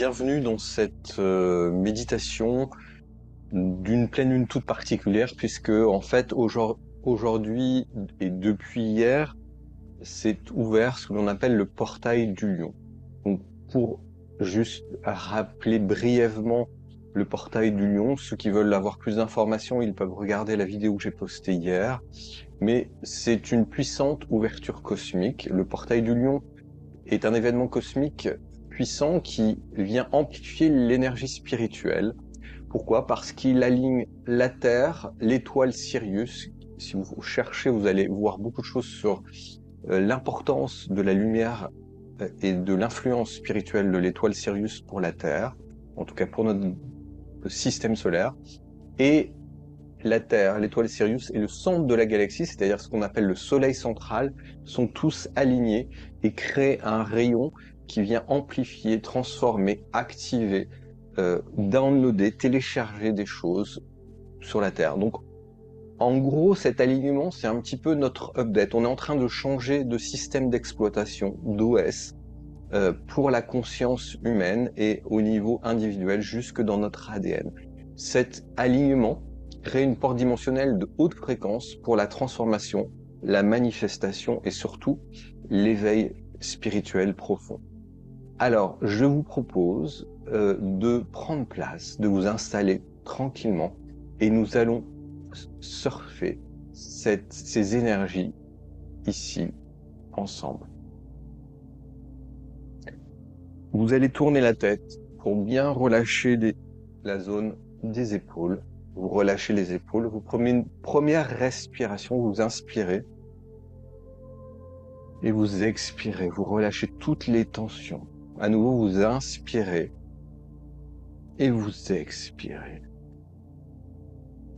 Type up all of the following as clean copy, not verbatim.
Bienvenue dans cette méditation d'une pleine lune toute particulière, puisque en fait aujourd'hui et depuis hier, c'est ouvert ce que l'on appelle le portail du lion. Donc pour juste rappeler brièvement le portail du lion, ceux qui veulent avoir plus d'informations, ils peuvent regarder la vidéo que j'ai postée hier. Mais c'est une puissante ouverture cosmique. Le portail du lion est un événement cosmique puissant qui vient amplifier l'énergie spirituelle. Pourquoi? Parce qu'il aligne la Terre, l'étoile Sirius. Si vous cherchez, vous allez voir beaucoup de choses sur l'importance de la lumière et de l'influence spirituelle de l'étoile Sirius pour la Terre, en tout cas pour notre système solaire. Et la Terre, l'étoile Sirius et le centre de la galaxie, c'est-à-dire ce qu'on appelle le Soleil central, sont tous alignés et créent un rayon qui vient amplifier, transformer, activer, downloader, télécharger des choses sur la Terre. Donc, en gros, cet alignement, c'est un petit peu notre update. On est en train de changer de système d'exploitation, d'OS, pour la conscience humaine et au niveau individuel, jusque dans notre ADN. Cet alignement crée une porte dimensionnelle de haute fréquence pour la transformation, la manifestation et surtout l'éveil spirituel profond. Alors, je vous propose de prendre place, de vous installer tranquillement et nous allons surfer ces énergies ici, ensemble. Vous allez tourner la tête pour bien relâcher la zone des épaules. Vous relâchez les épaules, vous prenez une première respiration, vous inspirez et vous expirez, vous relâchez toutes les tensions. À nouveau, vous inspirez et vous expirez.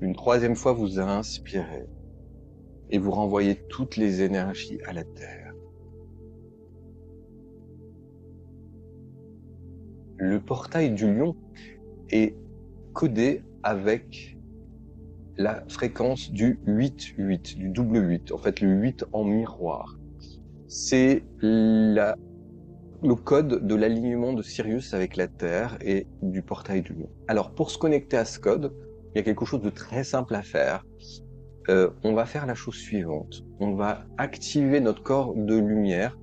Une troisième fois, vous inspirez et vous renvoyez toutes les énergies à la Terre. Le portail du lion est codé avec la fréquence du 8-8, du double 8, en fait le 8 en miroir. C'est le code de l'alignement de Sirius avec la Terre et du portail du lion. Alors pour se connecter à ce code, il y a quelque chose de très simple à faire. On va faire la chose suivante. On va activer notre corps de lumière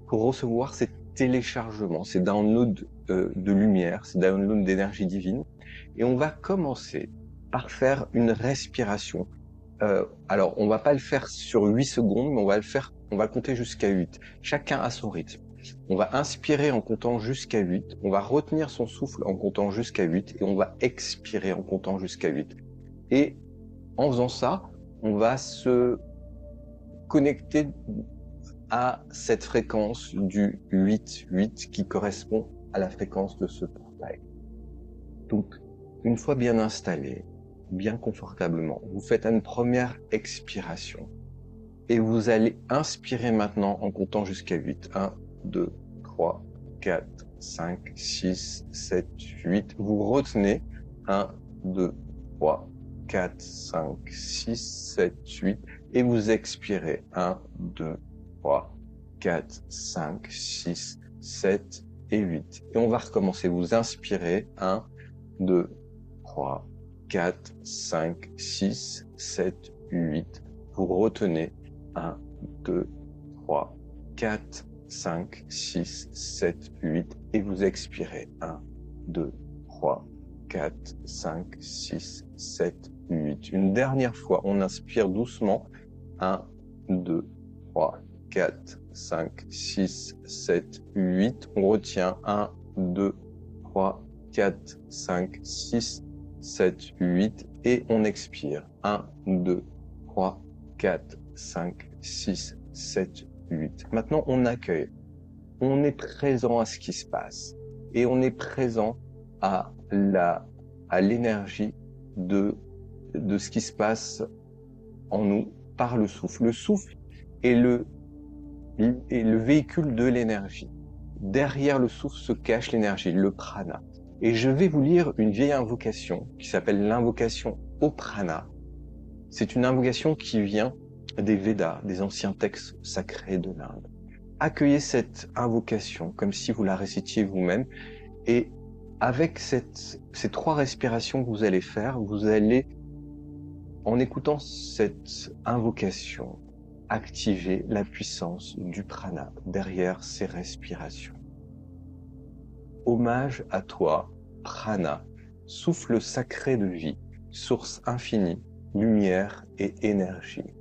pour recevoir ces téléchargements, ces downloads de lumière, ces downloads d'énergie divine. Et on va commencer par faire une respiration. Alors, on va pas le faire sur 8 secondes, mais on va compter jusqu'à 8. Chacun à son rythme. On va inspirer en comptant jusqu'à 8. On va retenir son souffle en comptant jusqu'à 8. Et on va expirer en comptant jusqu'à 8. Et en faisant ça, on va se connecter à cette fréquence du 8-8 qui correspond à la fréquence de ce portail. Donc, une fois bien installé, bien confortablement, vous faites une première expiration et vous allez inspirer maintenant en comptant jusqu'à 8. 1, 2, 3, 4, 5, 6, 7, 8. Vous retenez 1, 2, 3, 4, 5, 6, 7, 8 et vous expirez 1, 2, 3, 4, 5, 6, 7 et 8. Et on va recommencer. Vous inspirez 1, 2, 3, 4, 5, 6, 7, 8. Vous retenez 1, 2, 3, 4, 5, 6, 7, 8 et vous expirez 1, 2, 3, 4, 5, 6, 7, 8. Une dernière fois, on inspire doucement 1, 2, 3, 4, 5, 6, 7, 8. On retient 1, 2, 3, 4, 5, 6, 7, 8 et on expire 1, 2, 3, 4, 5, 6, 7, 8. Maintenant, on accueille. On est présent à ce qui se passe et on est présent à l'énergie de ce qui se passe en nous par le souffle. Le souffle est le véhicule de l'énergie. Derrière le souffle se cache l'énergie, le prana. Et je vais vous lire une vieille invocation qui s'appelle l'invocation au prana. C'est une invocation qui vient des Védas, des anciens textes sacrés de l'Inde. Accueillez cette invocation comme si vous la récitiez vous-même et Avec ces 3 respirations que vous allez faire, vous allez, en écoutant cette invocation, activer la puissance du prana derrière ces respirations. Hommage à toi, prana, souffle sacré de vie, source infinie, lumière et énergie.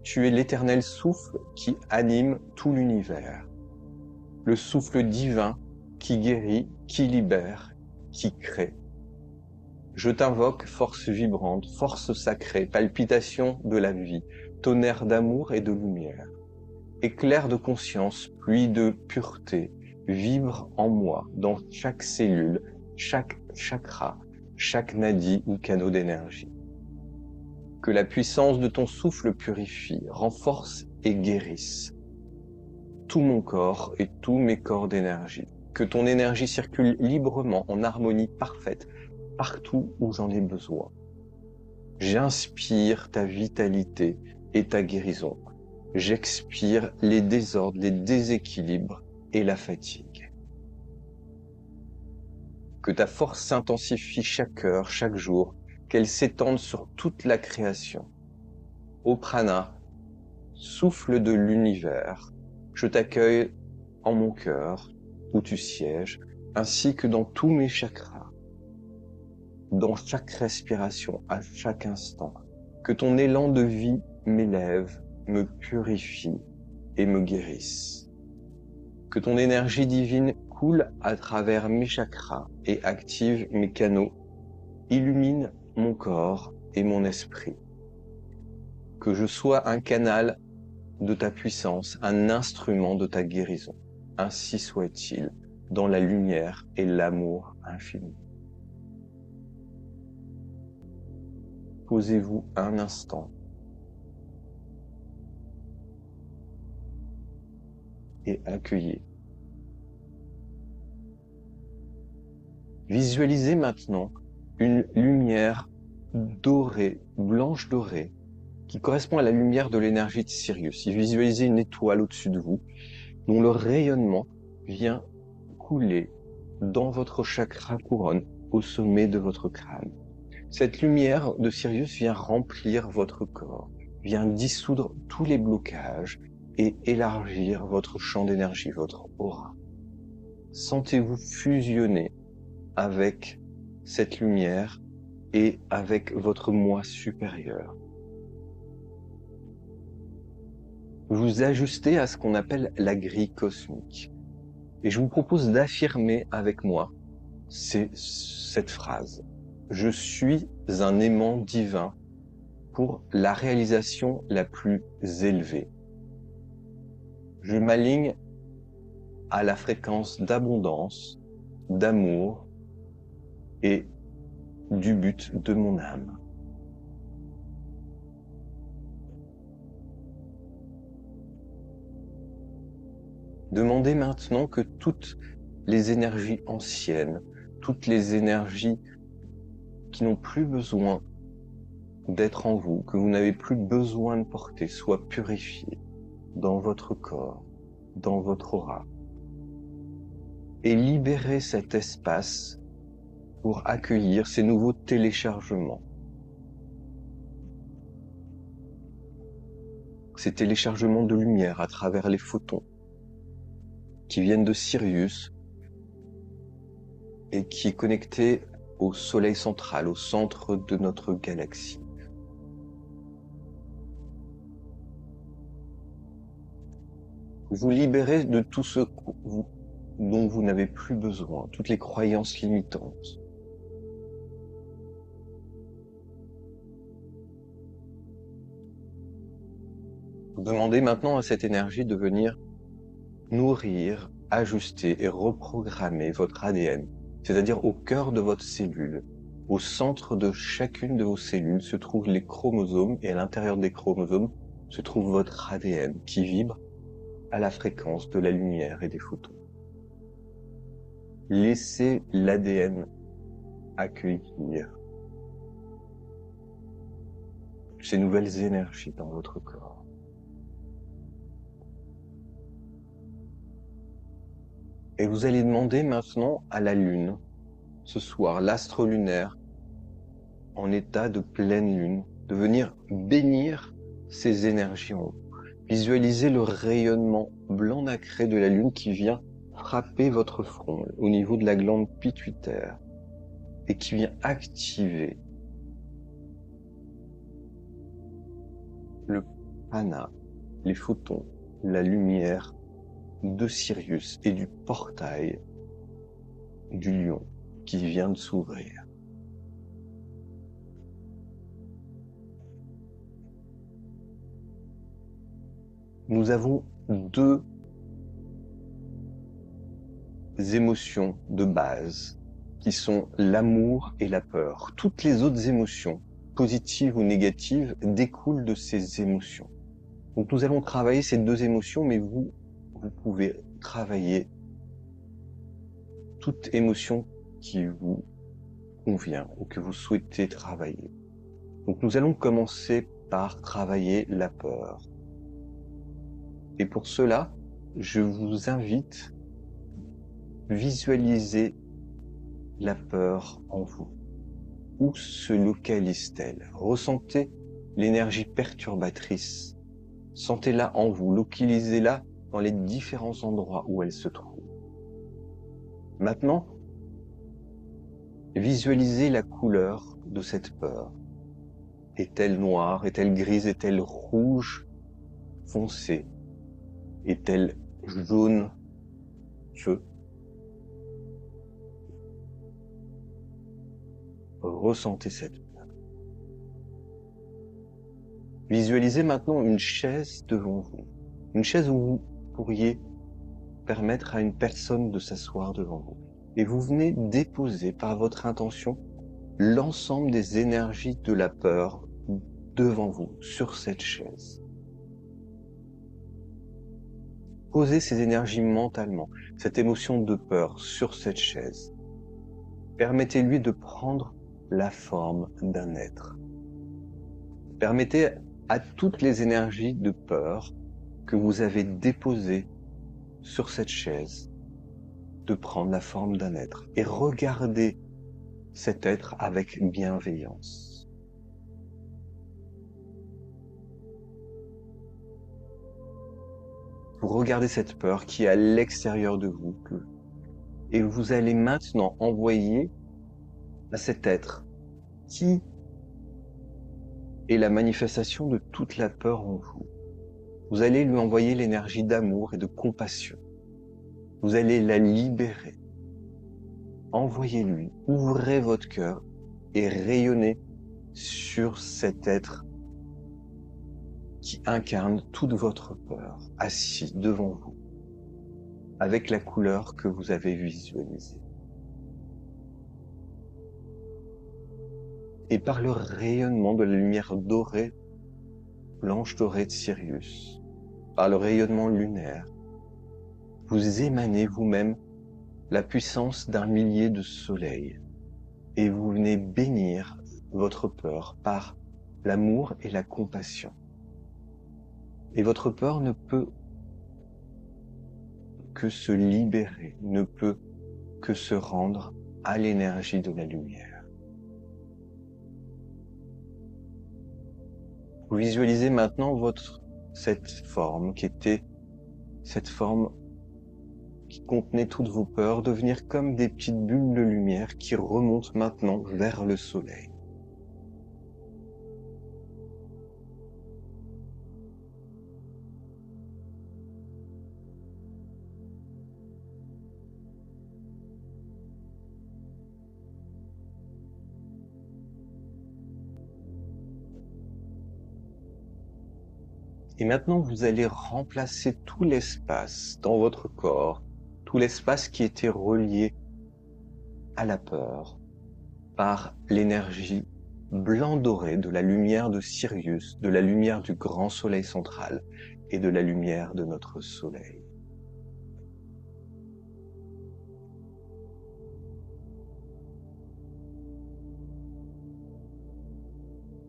Tu es l'éternel souffle qui anime tout l'univers, le souffle divin qui guérit, qui libère, qui crée. Je t'invoque, force vibrante, force sacrée, palpitation de la vie, tonnerre d'amour et de lumière. Éclair de conscience, pluie de pureté, vibre en moi, dans chaque cellule, chaque chakra, chaque nadi ou canaux d'énergie. Que la puissance de ton souffle purifie, renforce et guérisse tout mon corps et tous mes corps d'énergie. Que ton énergie circule librement, en harmonie parfaite, partout où j'en ai besoin. J'inspire ta vitalité et ta guérison. J'expire les désordres, les déséquilibres et la fatigue. Que ta force s'intensifie chaque heure, chaque jour, qu'elle s'étende sur toute la création. Ô prana, souffle de l'univers, je t'accueille en mon cœur, où tu sièges, ainsi que dans tous mes chakras, dans chaque respiration, à chaque instant. Que ton élan de vie m'élève, me purifie et me guérisse. Que ton énergie divine coule à travers mes chakras et active mes canaux, illumine mon corps et mon esprit. Que je sois un canal de ta puissance, un instrument de ta guérison. Ainsi soit-il, dans la lumière et l'amour infini. Posez-vous un instant et accueillez. Visualisez maintenant une lumière dorée, blanche dorée, qui correspond à la lumière de l'énergie de Sirius. Visualisez une étoile au-dessus de vous, dont le rayonnement vient couler dans votre chakra couronne, au sommet de votre crâne. Cette lumière de Sirius vient remplir votre corps, vient dissoudre tous les blocages et élargir votre champ d'énergie, votre aura. Sentez-vous fusionner avec cette lumière et avec votre moi supérieur. Vous ajustez à ce qu'on appelle la grille cosmique. Et je vous propose d'affirmer avec moi cette phrase. Je suis un aimant divin pour la réalisation la plus élevée. Je m'aligne à la fréquence d'abondance, d'amour et du but de mon âme. Demandez maintenant que toutes les énergies anciennes, toutes les énergies qui n'ont plus besoin d'être en vous, que vous n'avez plus besoin de porter, soient purifiées dans votre corps, dans votre aura. Et libérez cet espace pour accueillir ces nouveaux téléchargements. Ces téléchargements de lumière à travers les photons qui viennent de Sirius et qui est connecté au Soleil central, au centre de notre galaxie. Vous libérez de tout ce dont vous n'avez plus besoin, toutes les croyances limitantes. Vous demandez maintenant à cette énergie de venir nourrir, ajuster et reprogrammer votre ADN, c'est-à-dire au cœur de votre cellule. Au centre de chacune de vos cellules se trouvent les chromosomes et à l'intérieur des chromosomes se trouve votre ADN qui vibre à la fréquence de la lumière et des photons. Laissez l'ADN accueillir ces nouvelles énergies dans votre corps. Et vous allez demander maintenant à la Lune, ce soir, l'astre lunaire, en état de pleine Lune, de venir bénir ces énergies en vous. Visualisez le rayonnement blanc nacré de la Lune qui vient frapper votre front au niveau de la glande pituitaire et qui vient activer le prana, les photons, la lumière de Sirius et du portail du lion qui vient de s'ouvrir. Nous avons deux émotions de base qui sont l'amour et la peur. Toutes les autres émotions, positives ou négatives, découlent de ces émotions. Donc nous allons travailler ces deux émotions, mais vous pouvez travailler toute émotion qui vous convient ou que vous souhaitez travailler. Donc nous allons commencer par travailler la peur. Et pour cela, je vous invite à visualiser la peur en vous. Où se localise-t-elle? Ressentez l'énergie perturbatrice. Sentez-la en vous, localisez-la dans les différents endroits où elle se trouve. Maintenant, visualisez la couleur de cette peur. Est-elle noire? Est-elle grise? Est-elle rouge foncé? Est-elle jaune feu? Ressentez cette peur. Visualisez maintenant une chaise devant vous. Une chaise où vous pourriez permettre à une personne de s'asseoir devant vous. Et vous venez déposer par votre intention l'ensemble des énergies de la peur devant vous, sur cette chaise. Posez ces énergies mentalement, cette émotion de peur sur cette chaise. Permettez-lui de prendre la forme d'un être. Permettez à toutes les énergies de peur que vous avez déposées sur cette chaise de prendre la forme d'un être et regardez cet être avec bienveillance. Vous regardez cette peur qui est à l'extérieur de vous et vous allez maintenant envoyer à cet être qui est la manifestation de toute la peur en vous. Vous allez lui envoyer l'énergie d'amour et de compassion. Vous allez la libérer. Envoyez-lui, ouvrez votre cœur et rayonnez sur cet être qui incarne toute votre peur, assis devant vous, avec la couleur que vous avez visualisée. Et par le rayonnement de la lumière dorée, blanche dorée de Sirius, par le rayonnement lunaire, vous émanez vous-même la puissance d'un millier de soleils et vous venez bénir votre peur par l'amour et la compassion. Et votre peur ne peut que se libérer, ne peut que se rendre à l'énergie de la lumière. Vous visualisez maintenant cette forme qui était cette forme qui contenait toutes vos peurs, devenir comme des petites bulles de lumière qui remontent maintenant vers le soleil. Et maintenant, vous allez remplacer tout l'espace dans votre corps, tout l'espace qui était relié à la peur, par l'énergie blanc-dorée de la lumière de Sirius, de la lumière du grand soleil central et de la lumière de notre soleil.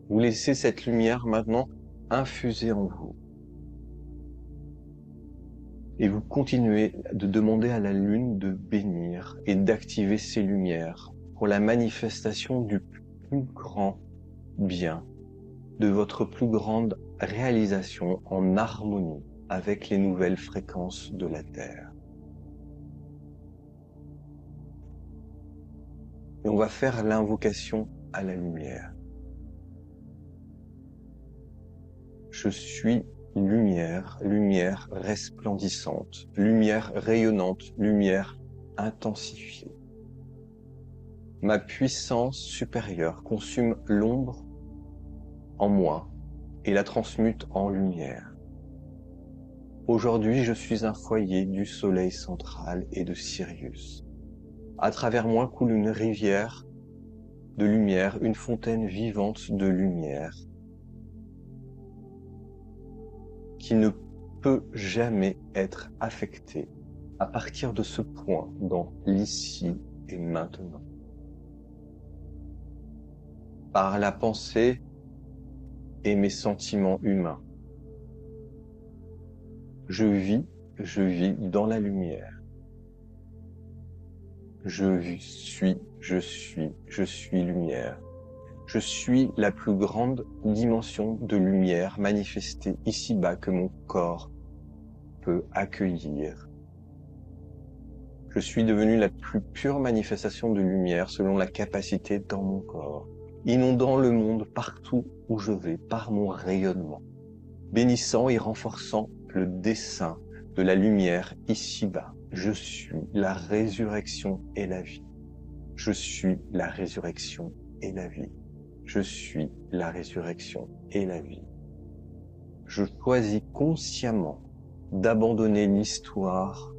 Vous laissez cette lumière maintenant infuser en vous. Et vous continuez de demander à la lune de bénir et d'activer ses lumières pour la manifestation du plus grand bien, de votre plus grande réalisation en harmonie avec les nouvelles fréquences de la Terre. Et on va faire l'invocation à la lumière. Je suis lumière, lumière resplendissante, lumière rayonnante, lumière intensifiée. Ma puissance supérieure consume l'ombre en moi et la transmute en lumière. Aujourd'hui, je suis un foyer du soleil central et de Sirius. À travers moi coule une rivière de lumière, une fontaine vivante de lumière qui ne peut jamais être affectée à partir de ce point dans l'ici et maintenant. Par la pensée et mes sentiments humains. Je vis dans la lumière. Je suis lumière. Je suis la plus grande dimension de lumière manifestée ici-bas que mon corps peut accueillir. Je suis devenu la plus pure manifestation de lumière selon la capacité dans mon corps, inondant le monde partout où je vais par mon rayonnement, bénissant et renforçant le dessein de la lumière ici-bas. Je suis la résurrection et la vie. Je suis la résurrection et la vie. Je suis la résurrection et la vie. Je choisis consciemment d'abandonner l'histoire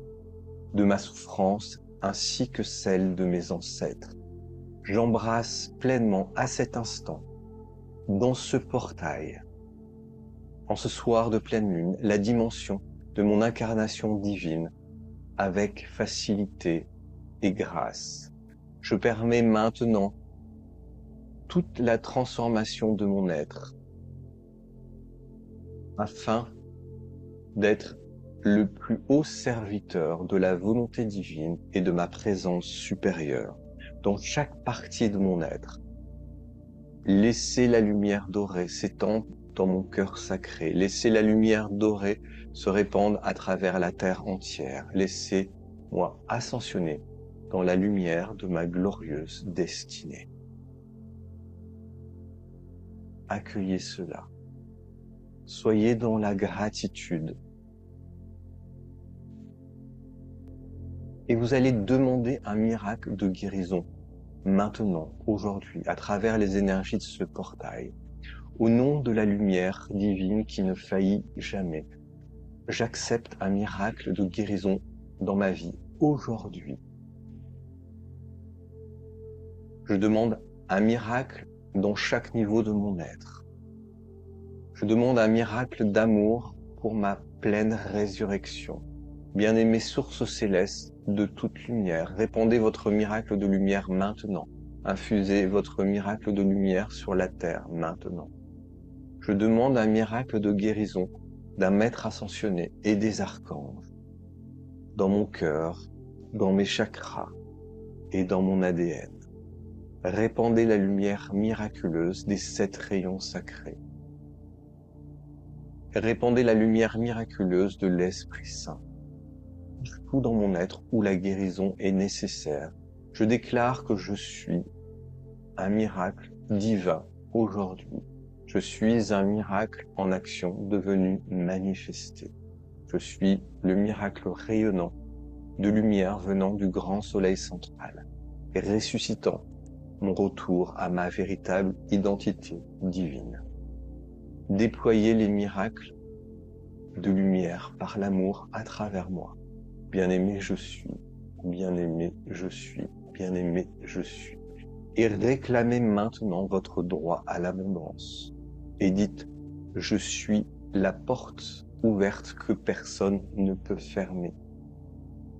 de ma souffrance ainsi que celle de mes ancêtres. J'embrasse pleinement à cet instant, dans ce portail, en ce soir de pleine lune, la dimension de mon incarnation divine avec facilité et grâce. Je permets maintenant toute la transformation de mon être afin d'être le plus haut serviteur de la volonté divine et de ma présence supérieure dans chaque partie de mon être. Laissez la lumière dorée s'étendre dans mon cœur sacré. Laissez la lumière dorée se répandre à travers la terre entière. Laissez-moi ascensionner dans la lumière de ma glorieuse destinée. Accueillez cela. Soyez dans la gratitude. Et vous allez demander un miracle de guérison maintenant, aujourd'hui, à travers les énergies de ce portail. Au nom de la lumière divine qui ne faillit jamais, j'accepte un miracle de guérison dans ma vie aujourd'hui. Je demande un miracle dans chaque niveau de mon être. Je demande un miracle d'amour pour ma pleine résurrection. Bien-aimée source céleste de toute lumière, répandez votre miracle de lumière maintenant. Infusez votre miracle de lumière sur la terre maintenant. Je demande un miracle de guérison d'un maître ascensionné et des archanges dans mon cœur, dans mes chakras et dans mon ADN. Répandez la lumière miraculeuse des 7 rayons sacrés. Répandez la lumière miraculeuse de l'Esprit Saint. Partout dans mon être où la guérison est nécessaire, je déclare que je suis un miracle divin aujourd'hui. Je suis un miracle en action devenu manifesté. Je suis le miracle rayonnant de lumière venant du grand soleil central et ressuscitant mon retour à ma véritable identité divine. Déployez les miracles de lumière par l'amour à travers moi. Bien-aimé, je suis. Bien-aimé, je suis. Bien-aimé, je suis. Et réclamez maintenant votre droit à l'abondance. Et dites, je suis la porte ouverte que personne ne peut fermer.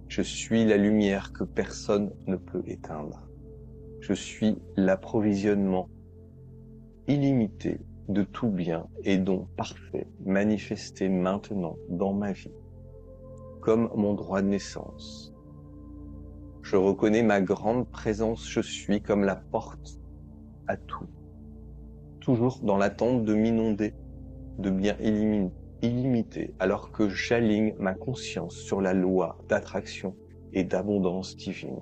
Je suis la lumière que personne ne peut éteindre. Je suis l'approvisionnement illimité de tout bien et don parfait manifesté maintenant dans ma vie. comme mon droit de naissance. Je reconnais ma grande présence, je suis comme la porte à tout, toujours dans l'attente de m'inonder de biens illimités, alors que j'aligne ma conscience sur la loi d'attraction et d'abondance divine.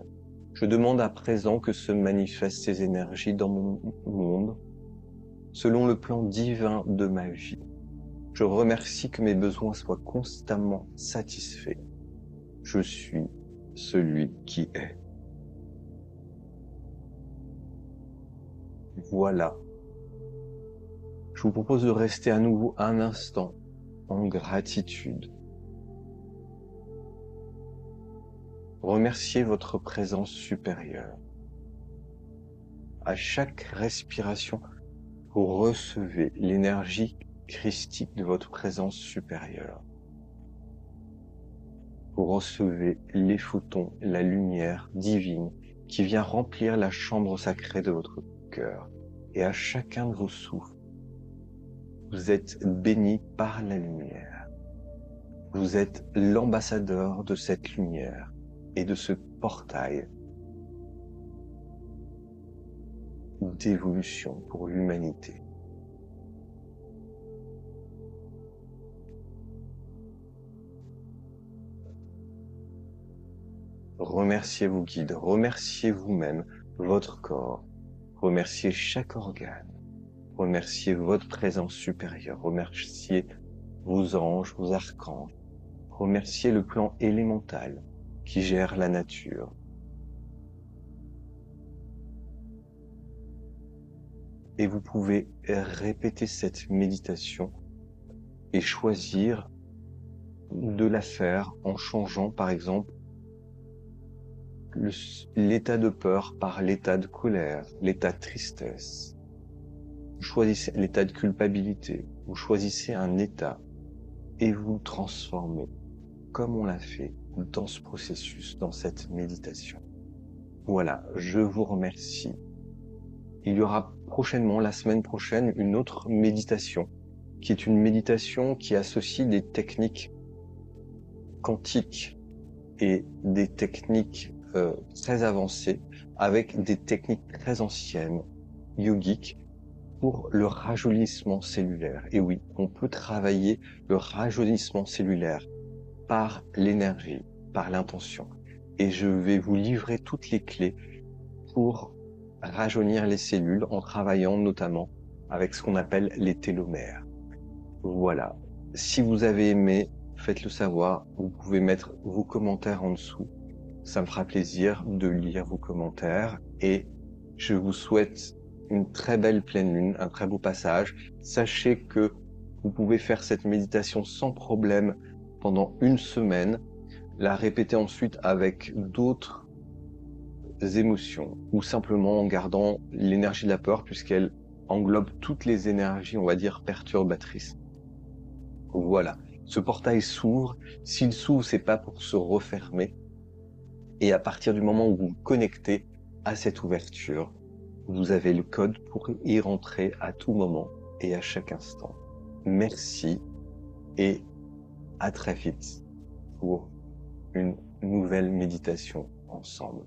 Je demande à présent que se manifestent ces énergies dans mon monde, selon le plan divin de ma vie. Je remercie que mes besoins soient constamment satisfaits. Je suis celui qui est. Voilà. Je vous propose de rester à nouveau un instant en gratitude. Remerciez votre présence supérieure. À chaque respiration, vous recevez l'énergie christique de votre présence supérieure. Vous recevez les photons, la lumière divine qui vient remplir la chambre sacrée de votre cœur. Et à chacun de vos souffles, vous êtes béni par la lumière. Vous êtes l'ambassadeur de cette lumière et de ce portail d'évolution pour l'humanité. Remerciez vos guides, remerciez vous-même votre corps, remerciez chaque organe, remerciez votre présence supérieure, remerciez vos anges, vos archanges, remerciez le plan élémental qui gère la nature. Et vous pouvez répéter cette méditation et choisir de la faire en changeant par exemple l'état de peur par l'état de colère, l'état de tristesse. Vous choisissez l'état de culpabilité, vous choisissez un état et vous transformez comme on l'a fait dans ce processus, dans cette méditation. Voilà, je vous remercie. Il y aura prochainement, la semaine prochaine, une autre méditation qui est une méditation qui associe des techniques quantiques et des techniques très avancées avec des techniques très anciennes, yogiques, pour le rajeunissement cellulaire. Et oui, on peut travailler le rajeunissement cellulaire par l'énergie, par l'intention. Et je vais vous livrer toutes les clés pour rajeunir les cellules en travaillant notamment avec ce qu'on appelle les télomères. Voilà. Si vous avez aimé, faites-le savoir. Vous pouvez mettre vos commentaires en dessous. Ça me fera plaisir de lire vos commentaires et je vous souhaite une très belle pleine lune, un très beau passage. Sachez que vous pouvez faire cette méditation sans problème pendant une semaine, la répéter ensuite avec d'autres émotions ou simplement en gardant l'énergie de la peur puisqu'elle englobe toutes les énergies, on va dire, perturbatrices. Voilà. Ce portail s'ouvre. S'il s'ouvre, c'est pas pour se refermer. Et à partir du moment où vous vous connectez à cette ouverture, vous avez le code pour y rentrer à tout moment et à chaque instant. Merci et à très vite pour une nouvelle méditation ensemble.